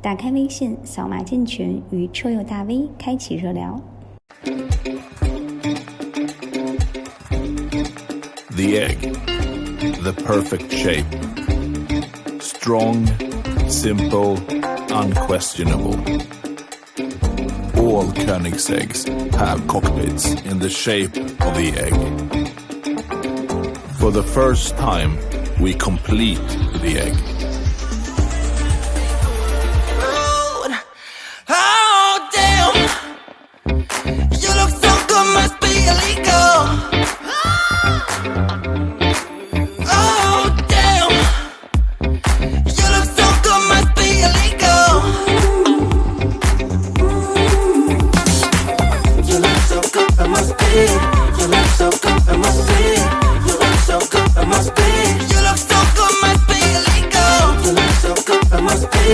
打开微信，扫码进群，与车友大 V 开启热聊。The egg, the perfect shape. Strong, simple, unquestionable. All Koenigseggs have cockpits in the shape of the egg. For the first time, we complete the egg. Oh, damn! You look so good, must be illegal. Oh, damn! You look so good, must be illegal. You look so good, it must be. You look so good, it must be. You look so good, it must be. You look so good, must be illegal. You look so good, it must be.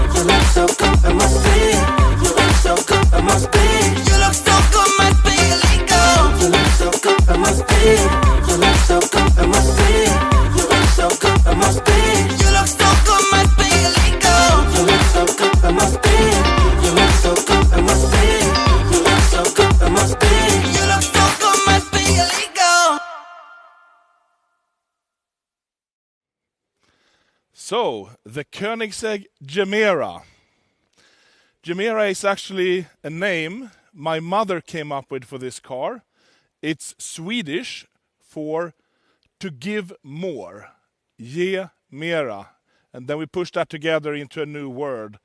You look so good, it must be. You look so good, it must be. You look so good, must be illegal. You look so good, it must be. You look so good, it must be. You look so good, it must be. You look so good, must be illegal. You look so good, it must be. You look so good, it must be. You look so good, it must be. You look so good, must be illegal. So, the Koenigsegg Gemera. Gemera is actually a name my mother came up with for this car. It's Swedish for to give more. Ge mera. And then we pushed that together into a new word.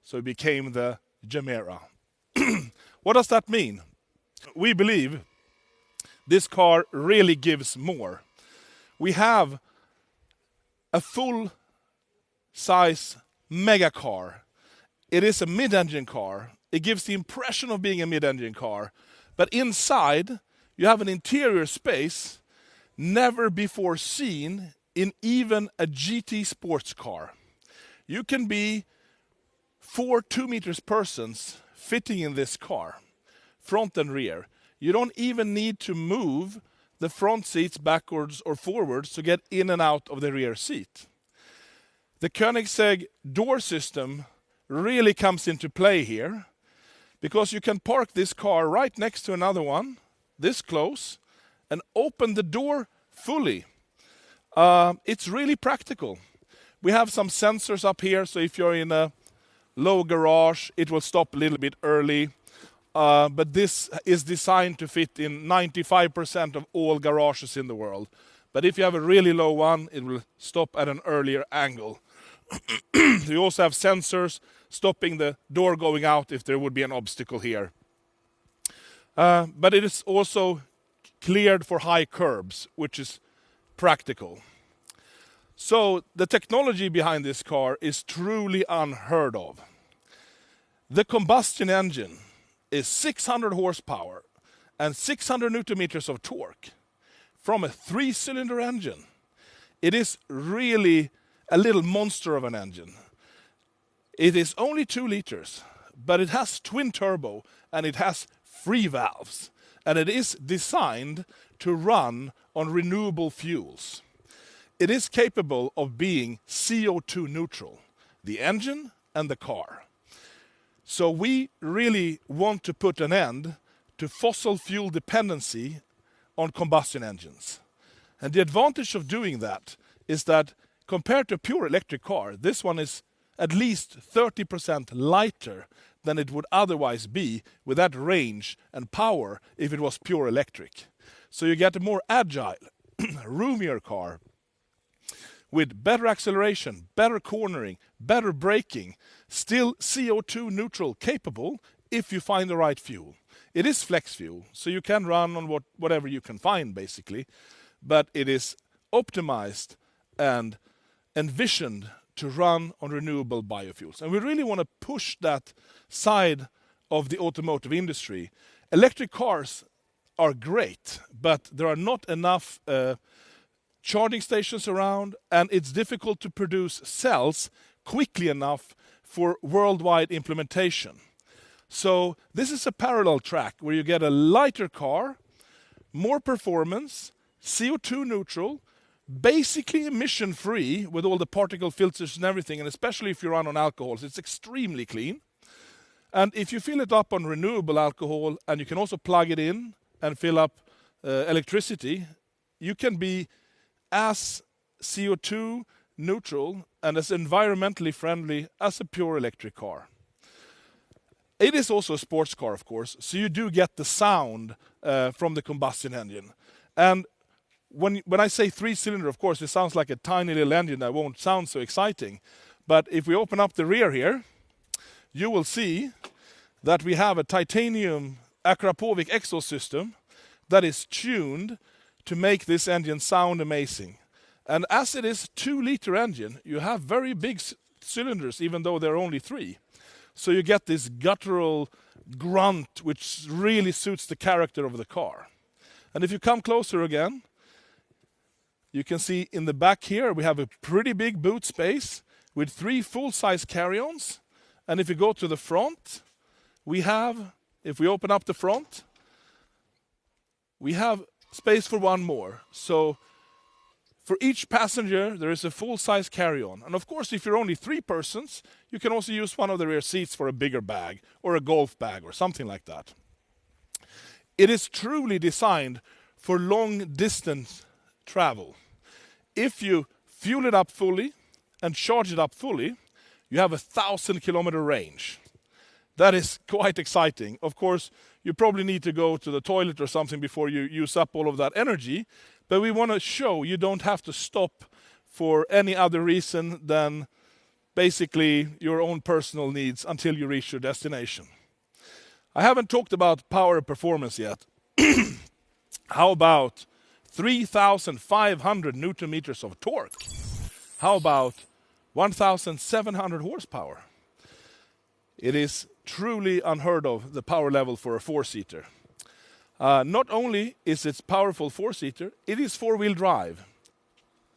So it became the Gemera. What does that mean? We believe this car really gives more. We have a full-size mega car. It is a mid-engine car. It gives the impression of being a mid-engine car. But inside, you have an interior space never before seen in even a GT sports car. You can be 4 2-meter persons fitting in this car, front and rear. You don't even need to move the front seats backwards or forwards to get in and out of the rear seat. The Koenigsegg door system really comes into play here, because you can park this car right next to another one, this close, and open the door fully. It's really practical. We have some sensors up here, so if you're in a low garage, it will stop a little bit early. But this is designed to fit in 95% of all garages in the world. But if you have a really low one, it will stop at an earlier angle. You also have sensors stopping the door going out if there would be an obstacle here. But it is also cleared for high curbs, which is practical. So the technology behind this car is truly unheard of. The combustion engine is 600 horsepower and 600 newton meters of torque from a 3-cylinder engine. It is really a little monster of an engine. It is only 2 liters, but it has twin turbo and it has free valves. And it is designed to run on renewable fuels. It is capable of being CO2 neutral, the engine and the car. So we really want to put an end to fossil fuel dependency on combustion engines. And the advantage of doing that is that compared to a pure electric car, this one is at least 30% lighter than it would otherwise be with that range and power if it was pure electric. So you get a more agile, roomier car with better acceleration, better cornering, better braking, still CO2 neutral capable if you find the right fuel. It is flex fuel, so you can run on whatever you can find basically, but it is optimized and envisioned to run on renewable biofuels. And we really want to push that side of the automotive industry. Electric cars are great, but there are not enough charging stations around, and it's difficult to produce cells quickly enough for worldwide implementation. So this is a parallel track where you get a lighter car, more performance, CO2 neutral, basically emission-free with all the particle filters and everything, and especially if you run on alcohols, it's extremely clean. And if you fill it up on renewable alcohol, and you can also plug it in and fill up electricity, you can be as CO2 neutral and as environmentally friendly as a pure electric car. It is also a sports car, of course, so you do get the sound from the combustion engine. And when I say 3-cylinder, of course, it sounds like a tiny little engine that won't sound so exciting. But if we open up the rear here, you will see that we have a titanium Akrapovic exhaust system that is tuned to make this engine sound amazing. And as it is a 2-liter engine, you have very big cylinders, even though they're only 3. So you get this guttural grunt, which really suits the character of the car. And if you come closer again, you can see in the back here, we have a pretty big boot space with 3 full-size carry-ons. And if you go to the front, we have, if we open up the front, we have space for one more. So for each passenger, there is a full-size carry-on. And of course, if you're only 3 persons, you can also use one of the rear seats for a bigger bag or a golf bag or something like that. It is truly designed for long-distance travel. If you fuel it up fully and charge it up fully, you have a 1,000-kilometer range. That is quite exciting. Of course, you probably need to go to the toilet or something before you use up all of that energy. But we want to show you don't have to stop for any other reason than basically your own personal needs until you reach your destination. I haven't talked about power and performance yet. How about 3,500 Newton meters of torque? How about 1,700 horsepower? It is truly unheard of, the power level for a 4-seater. Not only is it powerful 4-seater, it is 4-wheel drive.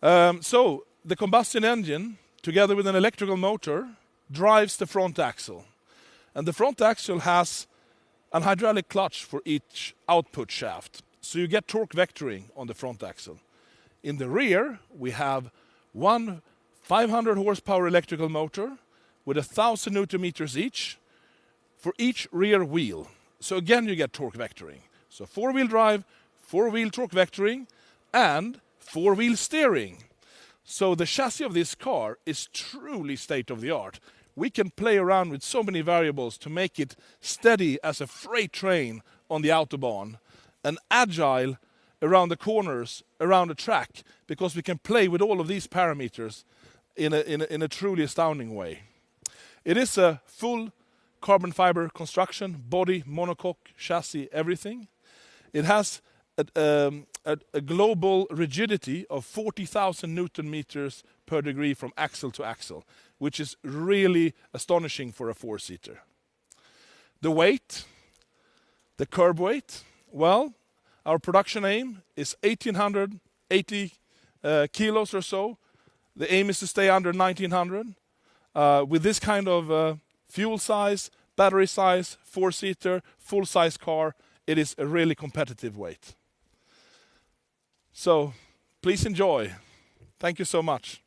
So the combustion engine, together with an electrical motor, drives the front axle. And the front axle has an hydraulic clutch for each output shaft. So you get torque vectoring on the front axle. In the rear, we have one 500 horsepower electrical motor with 1,000 Newton meters each for each rear wheel. So again, you get torque vectoring. So 4-wheel drive, 4-wheel torque vectoring, and 4-wheel steering. So the chassis of this car is truly state-of-the-art. We can play around with so many variables to make it steady as a freight train on the Autobahn and agile around the corners, around the track, because we can play with all of these parameters in a truly astounding way. It is a full carbon fiber construction, body, monocoque, chassis, everything. It has a global rigidity of 40,000 Newton meters per degree from axle to axle, which is really astonishing for a 4-seater. The weight, the curb weight, well, our production aim is 1,880 kilos or so. The aim is to stay under 1,900. With this kind of fuel size, battery size, 4-seater, full-size car, it is a really competitive weight. So please enjoy. Thank you so much.